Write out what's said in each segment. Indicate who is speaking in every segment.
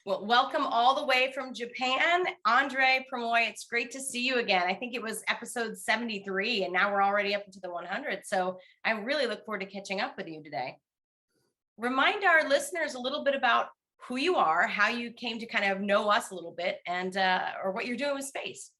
Speaker 1: Well, welcome all the way from Japan, Andres Permuy. It's great to see you again. I think it was episode 73, and now we're already up into the 100. So I really look forward to catching up with you today. Remind our listeners a little bit about who you are, how you came to kind of know us a little bit, and or what you're doing with space.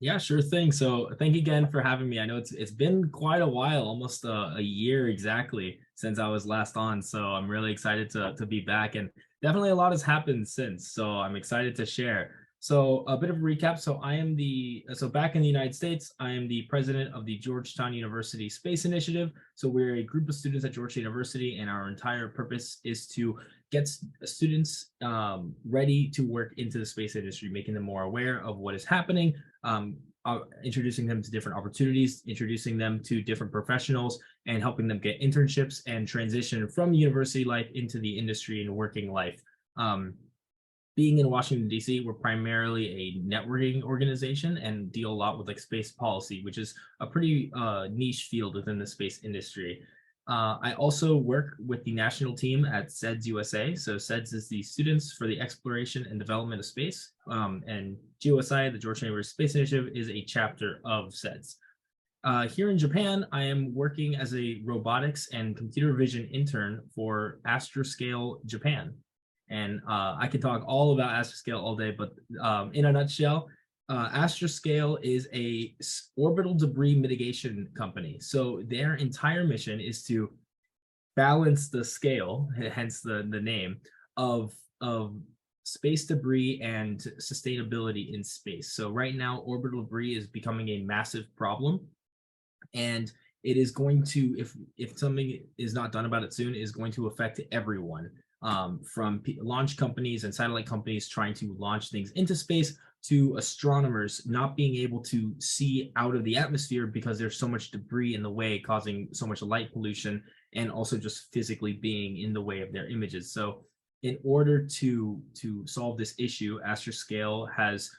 Speaker 2: Yeah, sure thing. So thank you again for having me. I know it's been quite a while, almost a year exactly since I was last on. So I'm really excited to be back, and definitely a lot has happened since. So I'm excited to share. So a bit of a recap. So back in the United States, I am the president of the Georgetown University Space Initiative. So we're a group of students at Georgetown University, and our entire purpose is to get students ready to work into the space industry, making them more aware of what is happening, introducing them to different opportunities, introducing them to different professionals, and helping them get internships and transition from university life into the industry and working life. Being in Washington, D.C., we're primarily a networking organization and deal a lot with like space policy, which is a pretty niche field within the space industry. I also work with the national team at SEDS USA. So SEDS is the Students for the Exploration and Development of Space. And GOSI, the Georgetown University Space Initiative, is a chapter of SEDS. Here in Japan, I am working as a robotics and computer vision intern for Astroscale Japan. And I could talk all about Astroscale all day, but in a nutshell, Astroscale is a orbital debris mitigation company. So their entire mission is to balance the scale, hence the name, of space debris and sustainability in space. So right now, orbital debris is becoming a massive problem, and it is going to, if something is not done about it soon, is going to affect everyone, from launch companies and satellite companies trying to launch things into space, to astronomers not being able to see out of the atmosphere because there's so much debris in the way, causing so much light pollution, and also just physically being in the way of their images. So in order to solve this issue, Astroscale has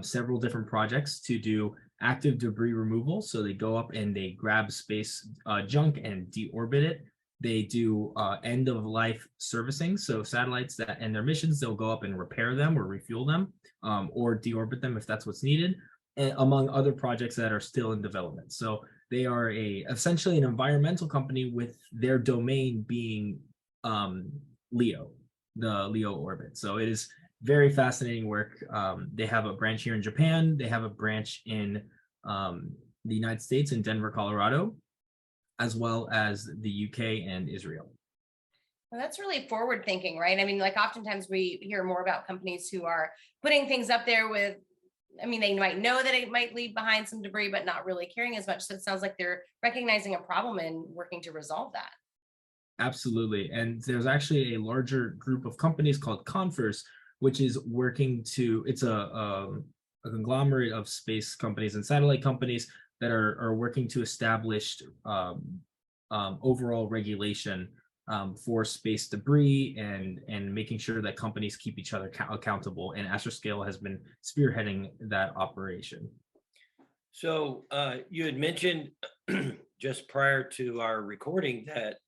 Speaker 2: several different projects to do active debris removal. So they go up and they grab space junk and deorbit it. They do end of life servicing. So satellites that end their missions, they'll go up and repair them or refuel them, or deorbit them if that's what's needed, and among other projects that are still in development. So they are essentially an environmental company with their domain being LEO, the LEO orbit. So it is very fascinating work. They have a branch here in Japan. They have a branch in the United States in Denver, Colorado, as well as the UK and Israel.
Speaker 1: Well, that's really forward thinking, right? I mean, like oftentimes we hear more about companies who are putting things up there with, I mean, they might know that it might leave behind some debris, but not really caring as much. So it sounds like they're recognizing a problem and working to resolve that.
Speaker 2: Absolutely. And there's actually a larger group of companies called Confers, which is working to, it's a conglomerate of space companies and satellite companies that are working to establish overall regulation for space debris, and making sure that companies keep each other accountable. And Astroscale has been spearheading that operation.
Speaker 3: So you had mentioned just prior to our recording that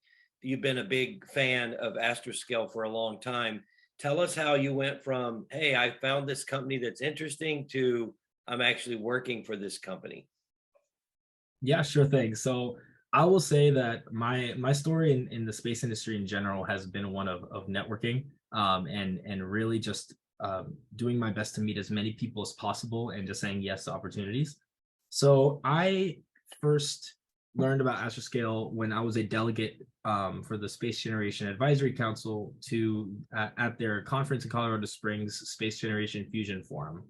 Speaker 3: you've been a big fan of Astroscale for a long time. Tell us how you went from, hey, I found this company that's interesting, to I'm actually working for this company.
Speaker 2: Yeah, sure thing. So I will say that my story in the space industry in general has been one of networking, and really just doing my best to meet as many people as possible and just saying yes to opportunities. So I first learned about Astroscale when I was a delegate for the Space Generation Advisory Council at their conference in Colorado Springs, Space Generation Fusion Forum.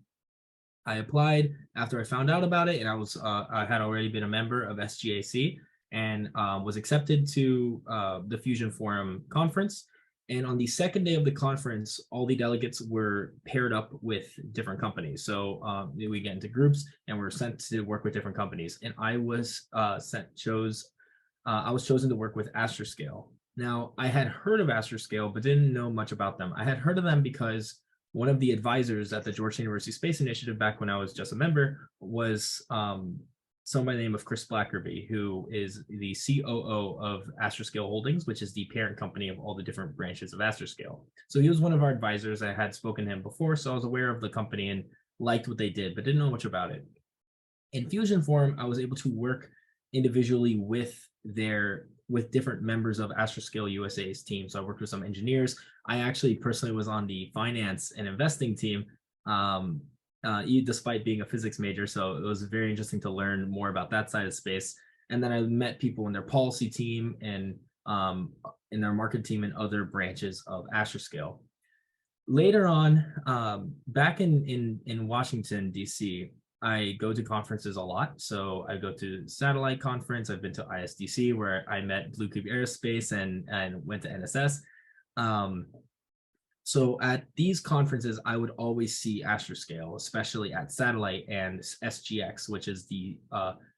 Speaker 2: I applied after I found out about it, and I had already been a member of SGAC, and was accepted to the Fusion Forum conference. And on the second day of the conference, all the delegates were paired up with different companies. So we get into groups and we're sent to work with different companies. And I was chosen to work with Astroscale. Now, I had heard of Astroscale, but didn't know much about them. I had heard of them because one of the advisors at the Georgetown University Space Initiative, back when I was just a member, was someone by the name of Chris Blackerby, who is the COO of Astroscale Holdings, which is the parent company of all the different branches of Astroscale. So he was one of our advisors. I had spoken to him before, so I was aware of the company and liked what they did, but didn't know much about it. In Fusion Forum, I was able to work individually with different members of Astroscale USA's team. So I worked with some engineers. I actually personally was on the finance and investing team, despite being a physics major. So it was very interesting to learn more about that side of space. And then I met people in their policy team and in their market team and other branches of Astroscale. Later on, back in Washington, DC, I go to conferences a lot. So I go to satellite conference. I've been to ISDC where I met Blue Cube Aerospace and went to NSS. So at these conferences, I would always see Astroscale, especially at Satellite and SGX, which is the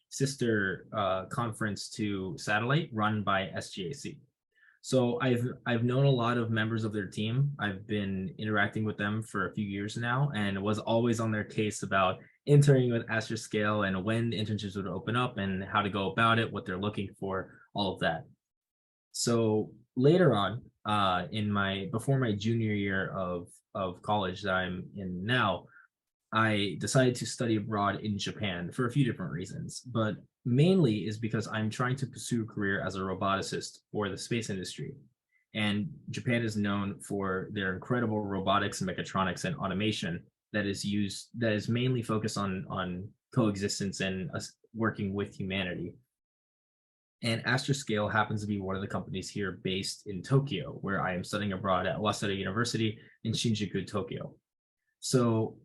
Speaker 2: sister conference to Satellite run by SGAC. So I've known a lot of members of their team. I've been interacting with them for a few years now and was always on their case about interning with Astroscale and when internships would open up and how to go about it, what they're looking for, all of that. So later on, before my junior year of college that I'm in now, I decided to study abroad in Japan for a few different reasons, but mainly is because I'm trying to pursue a career as a roboticist for the space industry. And Japan is known for their incredible robotics and mechatronics and automation that is mainly focused on coexistence and working with humanity. And Astroscale happens to be one of the companies here based in Tokyo, where I am studying abroad at Waseda University in Shinjuku, Tokyo. So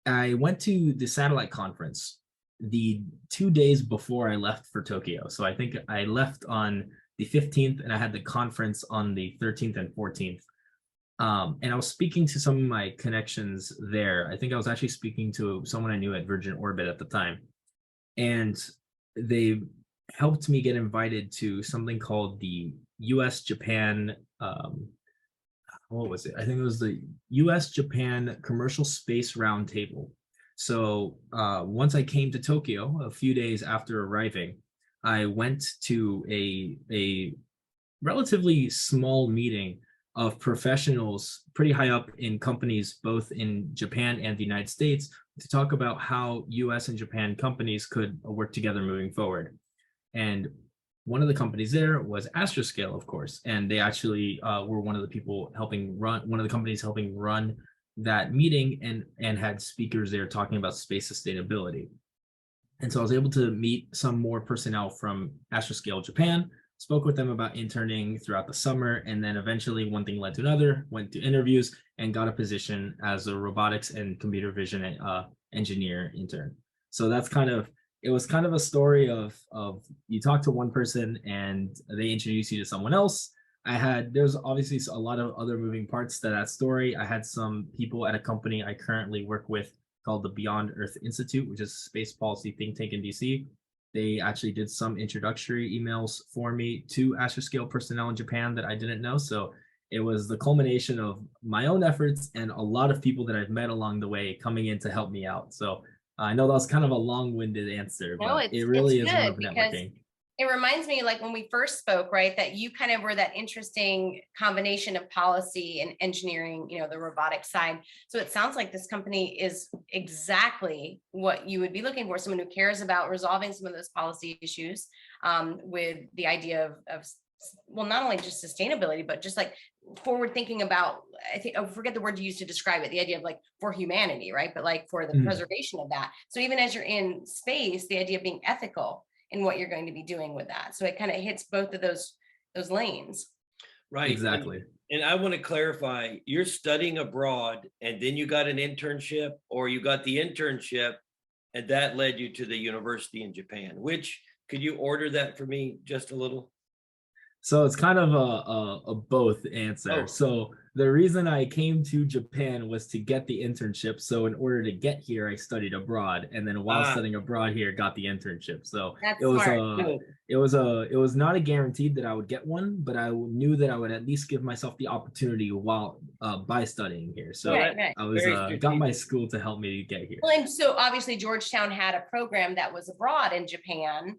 Speaker 2: I went to the satellite conference the 2 days before I left for Tokyo. So I think I left on the 15th and I had the conference on the 13th and 14th. And I was speaking to some of my connections there. I think I was actually speaking to someone I knew at Virgin Orbit at the time. And they helped me get invited to something called the US-Japan, what was it? I think it was the US-Japan Commercial Space Roundtable. So once I came to Tokyo, a few days after arriving, I went to a relatively small meeting of professionals pretty high up in companies, both in Japan and the United States, to talk about how US and Japan companies could work together moving forward. And one of the companies there was Astroscale, of course, and they actually were one of the companies helping run that meeting and had speakers there talking about space sustainability. And so I was able to meet some more personnel from Astroscale Japan, spoke with them about interning throughout the summer, and then eventually one thing led to another, went to interviews and got a position as a robotics and computer vision engineer intern. So it was kind of a story of you talk to one person and they introduce you to someone else. There's obviously a lot of other moving parts to that story. I had some people at a company I currently work with called the Beyond Earth Institute, which is a space policy think tank in DC. They actually did some introductory emails for me to Astroscale personnel in Japan that I didn't know. So it was the culmination of my own efforts and a lot of people that I've met along the way coming in to help me out. So I know that was kind of a long-winded answer, but it really is one of networking.
Speaker 1: It reminds me, like when we first spoke, right, that you kind of were that interesting combination of policy and engineering, the robotics side. So it sounds like this company is exactly what you would be looking for, someone who cares about resolving some of those policy issues with the idea of well, not only just sustainability, but just like forward thinking about, I forget the word you used to describe it, the idea of like for humanity, right? But like for the preservation of that. So even as you're in space, the idea of being ethical in what you're going to be doing with that. So it kind of hits both of those lanes.
Speaker 3: Right.
Speaker 2: Exactly.
Speaker 3: And I want to clarify, you're studying abroad and then you got an internship, or you got the internship and that led you to the university in Japan. Which, could you order that for me just a little?
Speaker 2: So it's kind of a both answer.
Speaker 3: Oh,
Speaker 2: So the reason I came to Japan was to get the internship. So in order to get here, I studied abroad, and then while
Speaker 3: ah,
Speaker 2: studying abroad here, got the internship. So it
Speaker 1: That's
Speaker 2: was
Speaker 1: smart.
Speaker 2: a it was not a guaranteed that I would get one, but I knew that I would at least give myself the opportunity while by studying here.
Speaker 3: no,
Speaker 2: So
Speaker 1: Right,
Speaker 3: that's
Speaker 1: right.
Speaker 2: I was
Speaker 3: very
Speaker 2: got my
Speaker 3: strategic.
Speaker 2: school to help me get here.
Speaker 1: Well, and so obviously Georgetown had a program that was abroad in Japan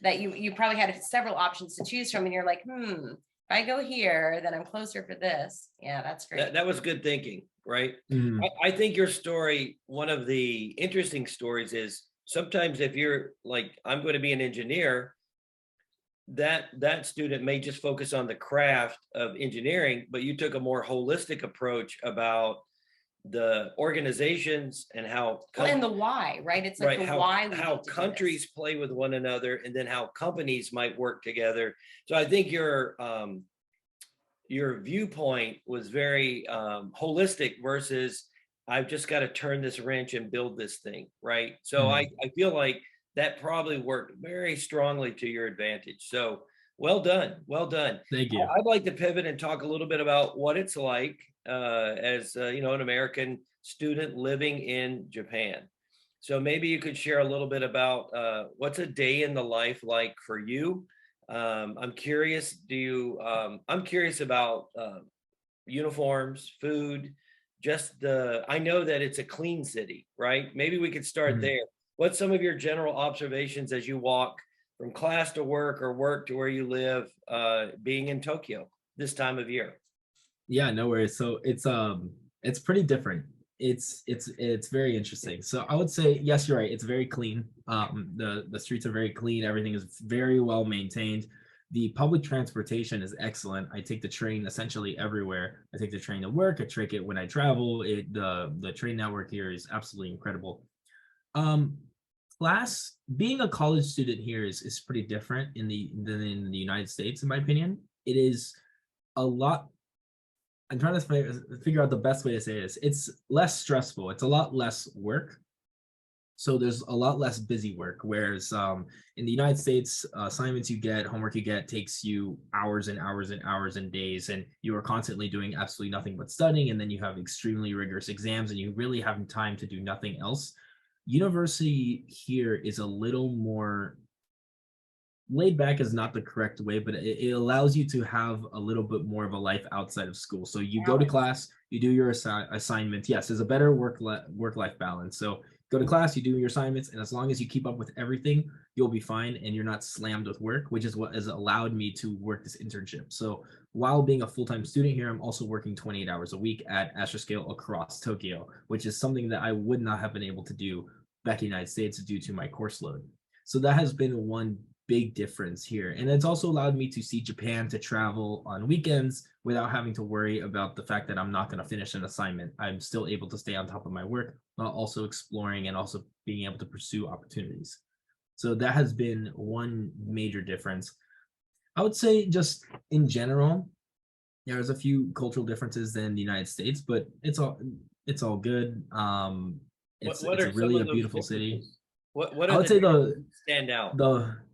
Speaker 1: that you probably had several options to choose from, and you're like, if I go here, then I'm closer for this. Yeah, that's great.
Speaker 3: That was good thinking, right?
Speaker 2: Mhm.
Speaker 3: I think your story, one of the interesting stories is sometimes if you're like, I'm going to be an engineer, that student may just focus on the craft of engineering, but you took a more holistic approach about the organizations and how
Speaker 1: Well, and the why, right? It's like
Speaker 3: right,
Speaker 1: the why we
Speaker 3: how
Speaker 1: need to do this.
Speaker 3: countries play with one another, and then how companies might work together. So I think your viewpoint was very holistic versus I've just got to turn this wrench and build this thing, right? So
Speaker 2: Mhm.
Speaker 3: I feel like that probably worked very strongly to your advantage. So well done, well done.
Speaker 2: Thank you.
Speaker 3: I'd like to pivot and talk a little bit about what it's like as an American student living in Japan. So maybe you could share a little bit about what's a day in the life like for you. I'm curious. I'm curious about uniforms, food, just I know that it's a clean city, right? Maybe we could start
Speaker 2: Mhm.
Speaker 3: there. What's some of your general observations as you walk from class to work or work to where you live, being in Tokyo this time of year?
Speaker 2: Yeah, no worries. So it's pretty different. It's very interesting. So I would say yes, you're right. It's very clean. The streets are very clean. Everything is very well maintained. The public transportation is excellent. I take the train essentially everywhere. I take the train to work. I take it when I travel. The train network here is absolutely incredible. Um, class being a college student here is pretty different than in the United States, in my opinion. It is a lot. I'm trying to figure out the best way to say this. It's less stressful. It's a lot less work. So there's a lot less busy work. Whereas in the United States, assignments you get, homework you get takes you hours and hours and hours and days, and you are constantly doing absolutely nothing but studying. And then you have extremely rigorous exams, and you really have time to do nothing else. University here is a little more laid back is not the correct way, but it allows you to have a little bit more of a life outside of school. So you go to
Speaker 1: Balance.
Speaker 2: class, you do your assignments. Yes, there's a better work life balance. So go to class, you do your assignments, and as long as you keep up with everything, you'll be fine, and you're not slammed with work, which is what has allowed me to work this internship. So while being a full-time student here, I'm also working 28 hours a week at Astroscale across Tokyo, which is something that I would not have been able to do back in the United States due to my course load. So that has been one big difference here. And it's also allowed me to see Japan, to travel on weekends without having to worry about the fact that I'm not going to finish an assignment. I'm still able to stay on top of my work while also exploring and also being able to pursue opportunities. So that has been one major difference. I would say just in general, there's a few cultural differences than the United States, but it's all good.
Speaker 3: What
Speaker 2: It's
Speaker 3: are some
Speaker 2: really a
Speaker 3: of those
Speaker 2: beautiful city.
Speaker 3: differences? What
Speaker 2: I
Speaker 3: are
Speaker 2: would
Speaker 3: the
Speaker 2: say
Speaker 3: differences that stand out?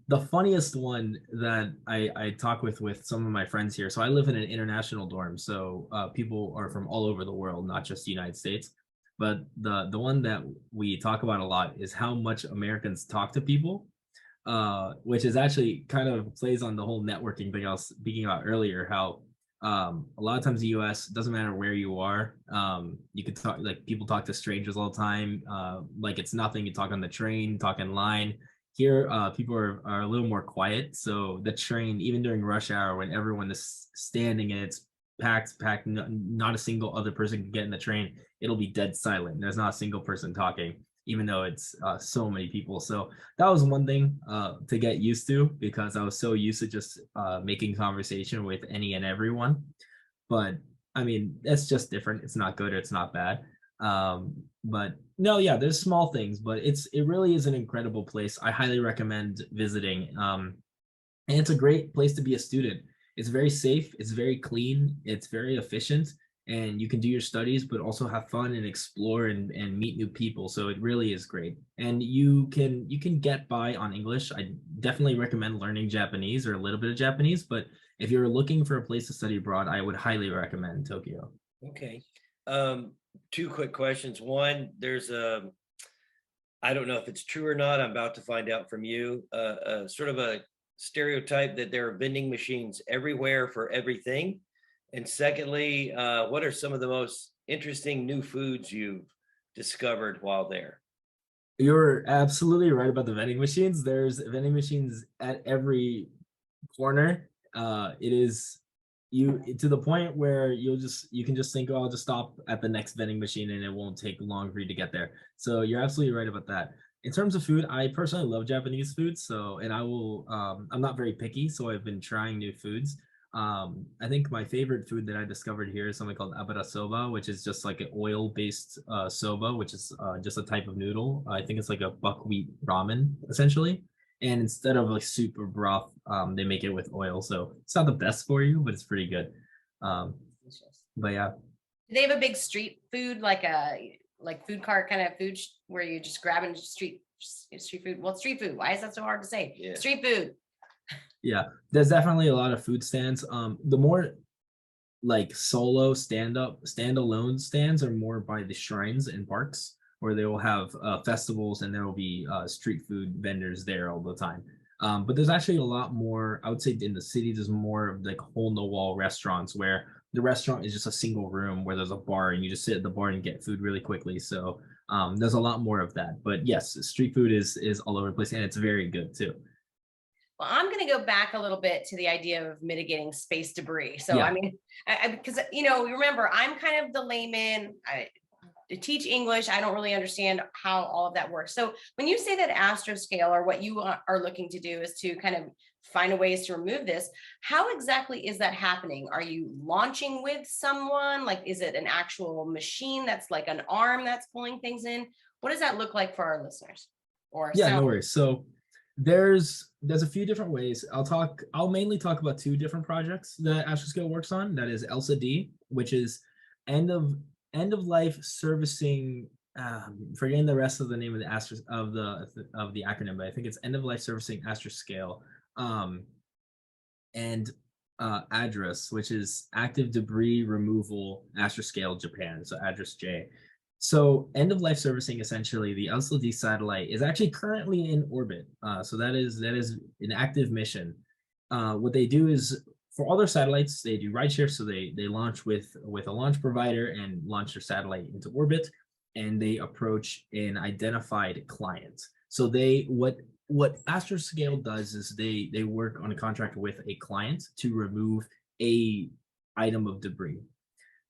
Speaker 2: the funniest one that I talk with some of my friends here. So I live in an international dorm, so people are from all over the world, not just the United States. But the one that we talk about a lot is how much Americans talk to people, which is actually kind of plays on the whole networking thing I was speaking about earlier. How a lot of times in the US, doesn't matter where you are, you could talk, like, people talk to strangers all the time, like it's nothing. You talk on the train, talk in line. Here, people are a little more quiet. So the train, even during rush hour when everyone is standing and it's packed, not a single other person can get in the train, it'll be dead silent. There's not a single person talking, even though it's so many people. So that was one thing to get used to, because I was so used to just making conversation with any and everyone. But I mean, that's just different. It's not good or it's not bad. But no, yeah, there's small things, but it really is an incredible place. I highly recommend visiting. And it's a great place to be a student. It's very safe, it's very clean, it's very efficient, and you can do your studies, but also have fun and explore and meet new people. So it really is great. And you can get by on English. I definitely recommend learning Japanese or a little bit of Japanese, but if you're looking for a place to study abroad, I would highly recommend Tokyo.
Speaker 3: Okay. Two quick questions. One, there's I don't know if it's true or not. I'm about to find out from you. Sort of a stereotype that there are vending machines everywhere for everything. And secondly, what are some of the most interesting new foods you've discovered while there?
Speaker 2: You're absolutely right about the vending machines. There's vending machines at every corner. It is you to the point where you can just think, oh, I'll just stop at the next vending machine and it won't take long for you to get there. So you're absolutely right about that. In terms of food, I personally love Japanese food. So, and I will, I'm not very picky, so I've been trying new foods. I think my favorite food that I discovered here is something called abara soba, which is just like an oil-based soba, which is just a type of noodle. I think it's like a buckwheat ramen essentially. And instead of like soup or broth, they make it with oil. So it's not the best for you, but it's pretty good. But yeah.
Speaker 1: Do they have a big street food, like a food cart kind of food where you just grab and street food? Well, street food. Why is that so hard to say?
Speaker 3: Yeah.
Speaker 1: Street food.
Speaker 2: Yeah, there's definitely a lot of food stands. The more like solo standalone stands are more by the shrines and parks where they will have festivals and there will be street food vendors there all the time. But there's actually a lot more, I would say in the city, there's more of like hole-in-the-wall restaurants where the restaurant is just a single room where there's a bar and you just sit at the bar and get food really quickly. So there's a lot more of that. But yes, street food is all over the place and it's very good too.
Speaker 1: Well, I'm going to go back a little bit to the idea of mitigating space debris. So,
Speaker 2: Yeah.
Speaker 1: I mean, because, remember, I'm kind of the layman. I teach English. I don't really understand how all of that works. So when you say that Astroscale, or what you are looking to do is to kind of find a ways to remove this, how exactly is that happening? Are you launching with someone? Like, is it an actual machine that's like an arm that's pulling things in? What does that look like for our listeners? Or
Speaker 2: Yeah, no worries. So there's a few different ways. I'll mainly talk about two different projects that Astroscale works on. That is ELSA D, which is end of life servicing. Forgetting the rest of the name of the acronym, but I think it's end of life servicing Astroscale. And ADRES, which is active debris removal Astroscale Japan. So ADRES J. So end of life servicing, essentially, the LCD satellite is actually currently in orbit. So that is an active mission. What they do is for all their satellites, they do rideshare. So they launch with a launch provider and launch their satellite into orbit, and they approach an identified client. So what Astroscale does is they work on a contract with a client to remove a item of debris.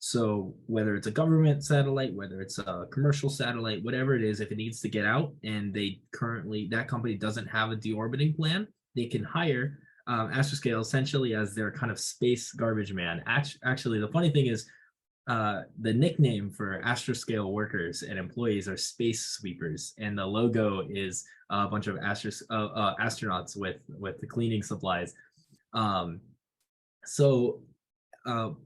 Speaker 2: So whether it's a government satellite, whether it's a commercial satellite, whatever it is, if it needs to get out and that company doesn't have a deorbiting plan, they can hire Astroscale essentially as their kind of space garbage man. Actually, the funny thing is the nickname for Astroscale workers and employees are space sweepers, and the logo is a bunch of astronauts with the cleaning supplies. So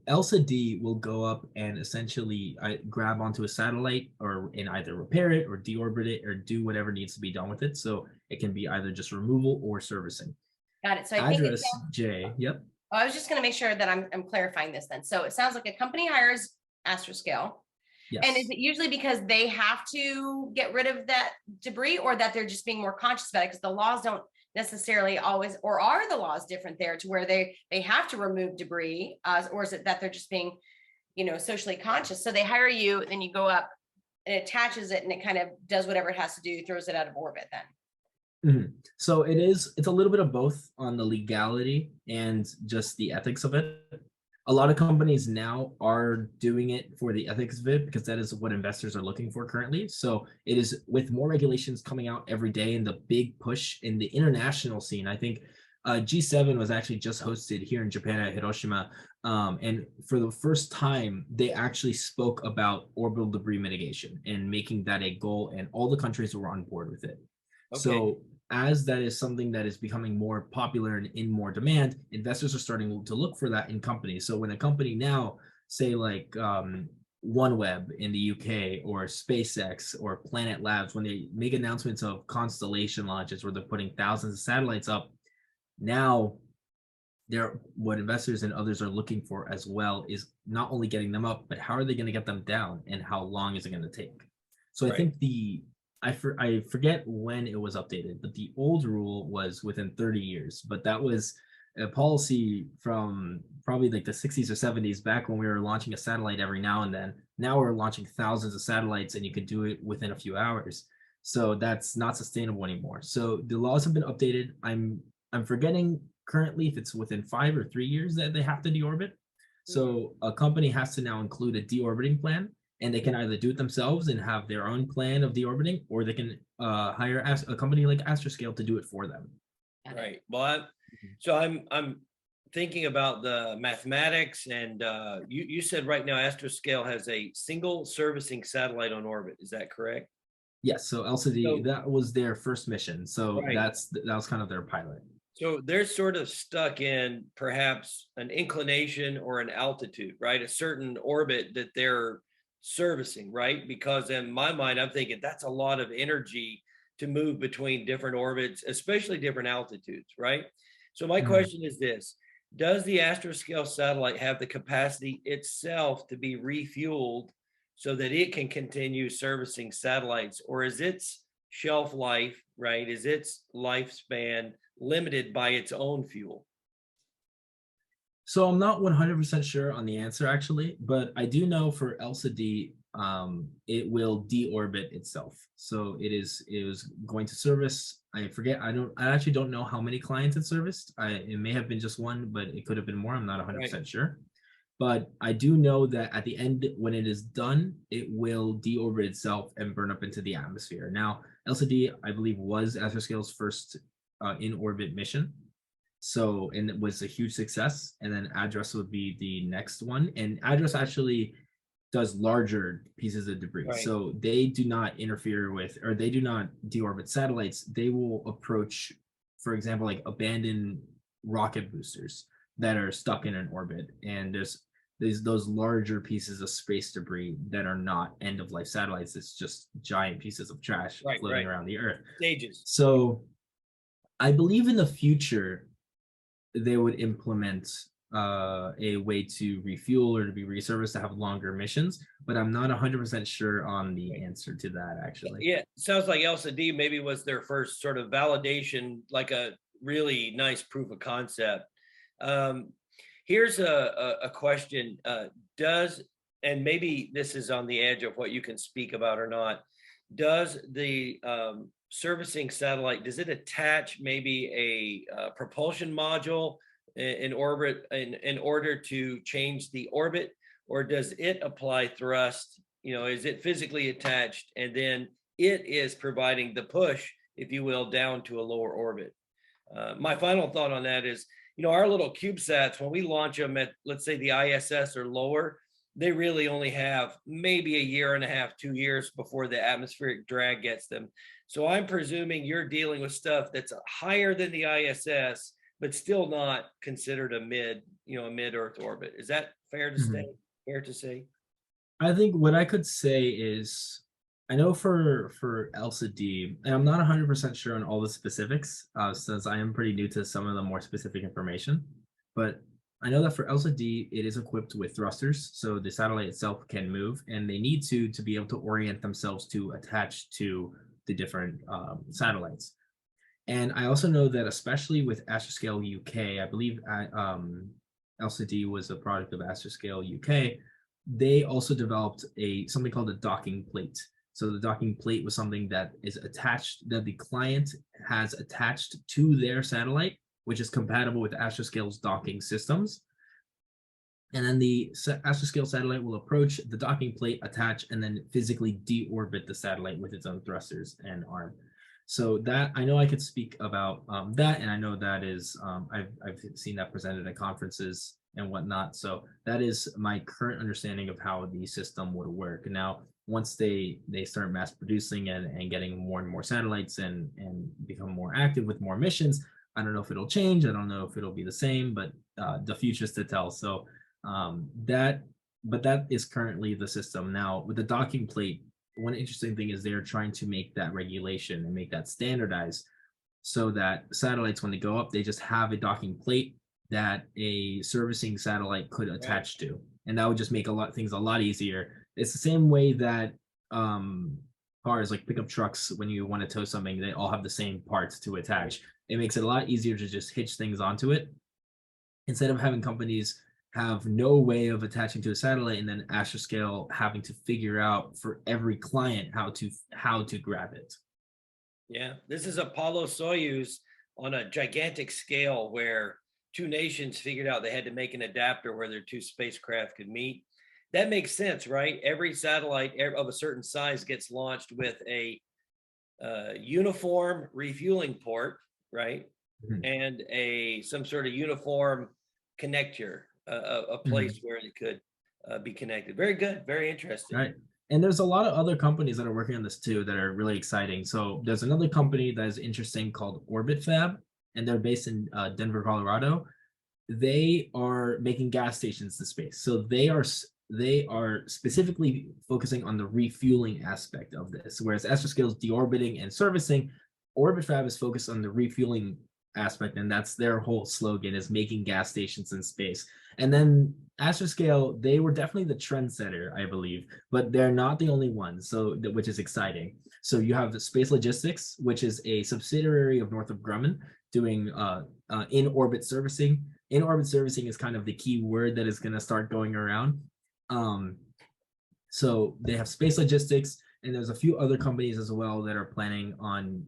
Speaker 2: ELSA D will go up and essentially grab onto a satellite and either repair it or deorbit it or do whatever needs to be done with it. So it can be either just removal or servicing.
Speaker 1: Got it. So I think
Speaker 2: ADRES J. Yep.
Speaker 1: Oh, I was just going to make sure that I'm clarifying this then. So it sounds like a company hires Astroscale.
Speaker 2: Yes.
Speaker 1: And is it usually because they have to get rid of that debris, or that they're just being more conscious about it because the laws don't necessarily always, or are the laws different there to where they have to remove debris, or is it that they're just being, socially conscious? So they hire you, then you go up and it attaches it and it kind of does whatever it has to do, throws it out of orbit then.
Speaker 2: Mm-hmm. So it's a little bit of both on the legality and just the ethics of it. A lot of companies now are doing it for the ethics of it because that is what investors are looking for currently. So it is, with more regulations coming out every day and the big push in the international scene. I think G7 was actually just hosted here in Japan at Hiroshima. And for the first time, they actually spoke about orbital debris mitigation and making that a goal, and all the countries were on board with it. Okay. So as that is something that is becoming more popular and in more demand, investors are starting to look for that in companies. So when a company now, say like OneWeb in the UK or SpaceX or Planet Labs, when they make announcements of constellation launches where they're putting thousands of satellites up, now what investors and others are looking for as well is not only getting them up, but how are they going to get them down, and how long is it going to take? So I
Speaker 3: Right.
Speaker 2: think I forget when it was updated, but the old rule was within 30 years, but that was a policy from probably like the 60s or 70s, back when we were launching a satellite every now and then. Now we're launching thousands of satellites and you could do it within a few hours. So that's not sustainable anymore. So the laws have been updated. I'm forgetting currently if it's within 5 or 3 years that they have to deorbit. So a company has to now include a deorbiting plan, and they can either do it themselves and have their own plan of deorbiting, or they can hire a company like Astroscale to do it for them.
Speaker 3: Right. Well, I'm thinking about the mathematics, and you said right now Astroscale has a single servicing satellite on orbit. Is that correct?
Speaker 2: Yes. So LCD,
Speaker 3: So,
Speaker 2: that was their first mission. So
Speaker 3: right.
Speaker 2: that was kind of their pilot.
Speaker 3: So they're sort of stuck in perhaps an inclination or an altitude, right? A certain orbit that they're servicing, right? Because in my mind, I'm thinking that's a lot of energy to move between different orbits, especially different altitudes, right? So my question is this: does the Astroscale satellite have the capacity itself to be refueled so that it can continue servicing satellites, or is its shelf life, right? Is its lifespan limited by its own fuel?
Speaker 2: So I'm not 100% sure on the answer actually, but I do know for LCD, it will deorbit itself. So it was going to service. I forget. I actually don't know how many clients it serviced. It may have been just one, but it could have been more. I'm not 100% sure. But I do know that at the end, when it is done, it will deorbit itself and burn up into the atmosphere. Now, LCD, I believe, was Astroscale's first in orbit mission. So, and it was a huge success. And then Address would be the next one. And Address actually does larger pieces of debris.
Speaker 3: Right.
Speaker 2: So they do not interfere with, or they do not deorbit satellites. They will approach, for example, like abandoned rocket boosters that are stuck in an orbit. And there's those larger pieces of space debris that are not end of life satellites. It's just giant pieces of trash floating around the Earth.
Speaker 3: Stages.
Speaker 2: So I believe in the future they would implement a way to refuel or to be resurfaced to have longer missions, but I'm not 100% sure on the answer to that actually.
Speaker 3: Yeah, sounds like LCD maybe was their first sort of validation, like a really nice proof of concept. Here's a question. And maybe this is on the edge of what you can speak about or not, does the servicing satellite, does it attach maybe a propulsion module in orbit in order to change the orbit, or does it apply thrust? Is it physically attached and then it is providing the push, if you will, down to a lower orbit? My final thought on that is, our little CubeSats, when we launch them at, let's say, the ISS or lower, they really only have maybe a year and a half, 2 years before the atmospheric drag gets them. So I'm presuming you're dealing with stuff that's higher than the ISS, but still not considered a mid-Earth orbit. Is that fair to say? Fair to say?
Speaker 2: I think what I could say is, I know for LCD, and I'm not 100% sure on all the specifics, since I am pretty new to some of the more specific information, but I know that for LCD, it is equipped with thrusters, so the satellite itself can move, and they need to be able to orient themselves to attach to the different satellites. And I also know that especially with Astroscale UK, I believe LCD was a product of Astroscale UK, they also developed something called a docking plate. So the docking plate was something that is attached, that the client has attached to their satellite, which is compatible with Astroscale's docking systems. And then the Astroscale satellite will approach the docking plate, attach, and then physically deorbit the satellite with its own thrusters and arm. So that, I know I could speak about that, and I know that is, I've seen that presented at conferences and whatnot. So that is my current understanding of how the system would work. Now, once they start mass producing and getting more and more satellites and become more active with more missions, I don't know if it'll change. I don't know if it'll be the same, but the future's to tell. So that is currently the system. Now, with the docking plate, one interesting thing is they're trying to make that regulation and make that standardized so that satellites, when they go up, they just have a docking plate that a servicing satellite could attach to, and that would just make things a lot easier. It's the same way that cars like pickup trucks, when you want to tow something, they all have the same parts to attach. It makes it a lot easier to just hitch things onto it instead of having companies have no way of attaching to a satellite and then Astroscale having to figure out for every client how to grab it.
Speaker 3: Yeah, this is Apollo Soyuz on a gigantic scale where two nations figured out they had to make an adapter where their two spacecraft could meet. That makes sense, right? Every satellite of a certain size gets launched with a uniform refueling port, right?
Speaker 2: Mhm.
Speaker 3: And some sort of uniform connector, a place where it could be connected. Very good, very interesting.
Speaker 2: Right. And there's a lot of other companies that are working on this too that are really exciting. So there's another company that is interesting called Orbit Fab, and they're based in Denver, Colorado. They are making gas stations to space. So they are specifically focusing on the refueling aspect of this, whereas Astroscale is deorbiting and servicing. Orbit Fab is focused on the refueling aspect, and that's their whole slogan, is making gas stations in space. And then Astroscale, they were definitely the trendsetter, I believe, but they're not the only ones, so which is exciting. So you have the Space Logistics, which is a subsidiary of Northrop Grumman, doing in-orbit servicing. In-orbit servicing is kind of the key word that is going to start going around. So they have Space Logistics, and there's a few other companies as well that are planning on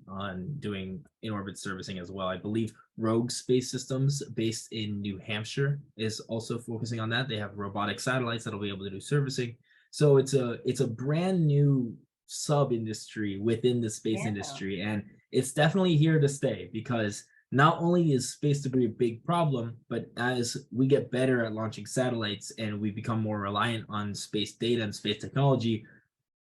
Speaker 2: doing in-orbit servicing as well. I believe Rogue Space Systems, based in New Hampshire, is also focusing on that. They have robotic satellites that'll be able to do servicing. So it's a brand new sub industry within the space industry, and it's definitely here to stay, because not only is space debris a big problem, but as we get better at launching satellites and we become more reliant on space data and space technology,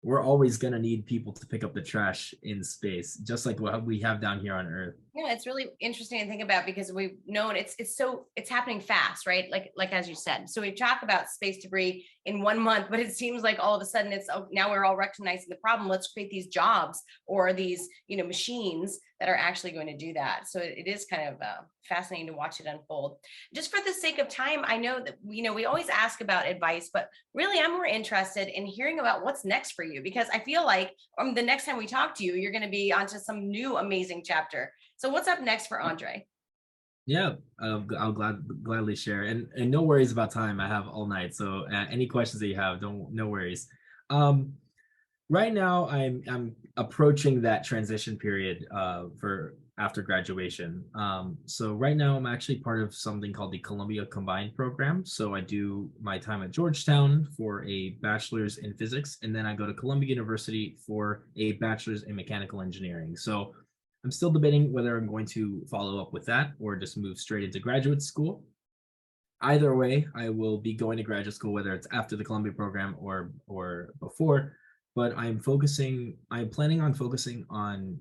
Speaker 2: we're always going to need people to pick up the trash in space, just like what we have down here on Earth.
Speaker 1: Yeah, it's really interesting to think about, because we've known it's happening fast, right? Like as you said. So we talk about space debris in 1 month, but it seems like all of a sudden now we're all recognizing the problem. Let's create these jobs or these machines that are actually going to do that. So it is kind of fascinating to watch it unfold. Just for the sake of time, I know that we always ask about advice, but really I'm more interested in hearing about what's next for you, because I feel like the next time we talk to you, you're going to be onto some new amazing chapter. So what's up next for Andre?
Speaker 2: Yeah, I'll gladly share, and no worries about time. I have all night, so any questions that you have, no worries. Right now, I'm approaching that transition period for after graduation. So right now, I'm actually part of something called the Columbia Combined Program. So I do my time at Georgetown for a bachelor's in physics, and then I go to Columbia University for a bachelor's in mechanical engineering. So I'm still debating whether I'm going to follow up with that or just move straight into graduate school. Either way, I will be going to graduate school, whether it's after the Columbia program or before. But I'm planning on focusing on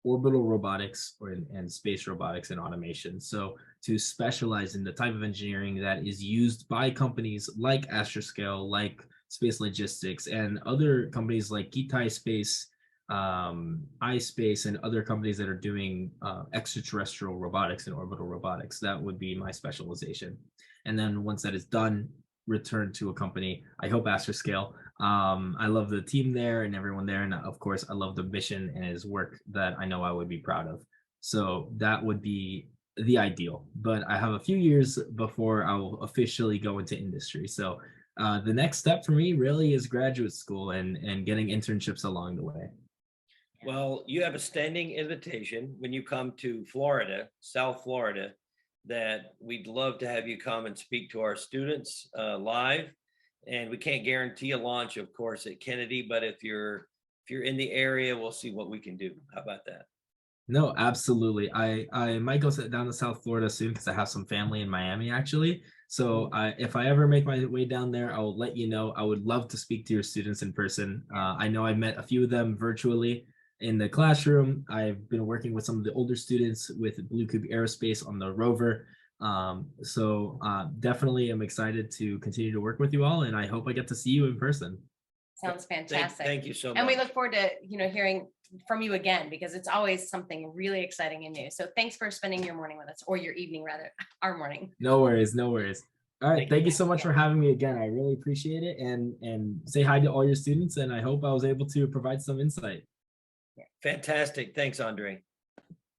Speaker 2: orbital robotics and space robotics and automation. So to specialize in the type of engineering that is used by companies like Astroscale, like Space Logistics, and other companies like Gitai Space, iSpace, and other companies that are doing extraterrestrial robotics and orbital robotics. That would be my specialization. And then once that is done, return to a company. I hope Astroscale. I love the team there and everyone there. And of course, I love the mission and his work that I know I would be proud of. So that would be the ideal. But I have a few years before I will officially go into industry. So the next step for me really is graduate school and getting internships along the way.
Speaker 3: Well, you have a standing invitation when you come to Florida, South Florida, that we'd love to have you come and speak to our students live. And we can't guarantee a launch, of course, at Kennedy, but if you're in the area, we'll see what we can do. How about that?
Speaker 2: No, absolutely. I might go down to South Florida soon because I have some family in Miami actually. So if I ever make my way down there, I will let you know. I would love to speak to your students in person. I know I've met a few of them virtually in the classroom. I've been working with some of the older students with Blue Cube Aerospace on the rover. So definitely I'm excited to continue to work with you all, and I hope I get to see you in person.
Speaker 1: Sounds fantastic.
Speaker 3: Thank you so much.
Speaker 1: And we look forward to, hearing from you again, because it's always something really exciting and new. So thanks for spending your morning with us, or your evening rather, our morning.
Speaker 2: No worries, no worries. All right, thank you so much
Speaker 1: Yeah.
Speaker 2: for having me again. I really appreciate it, and say hi to all your students, and I hope I was able to provide some insight.
Speaker 3: Fantastic. Thanks, Andre.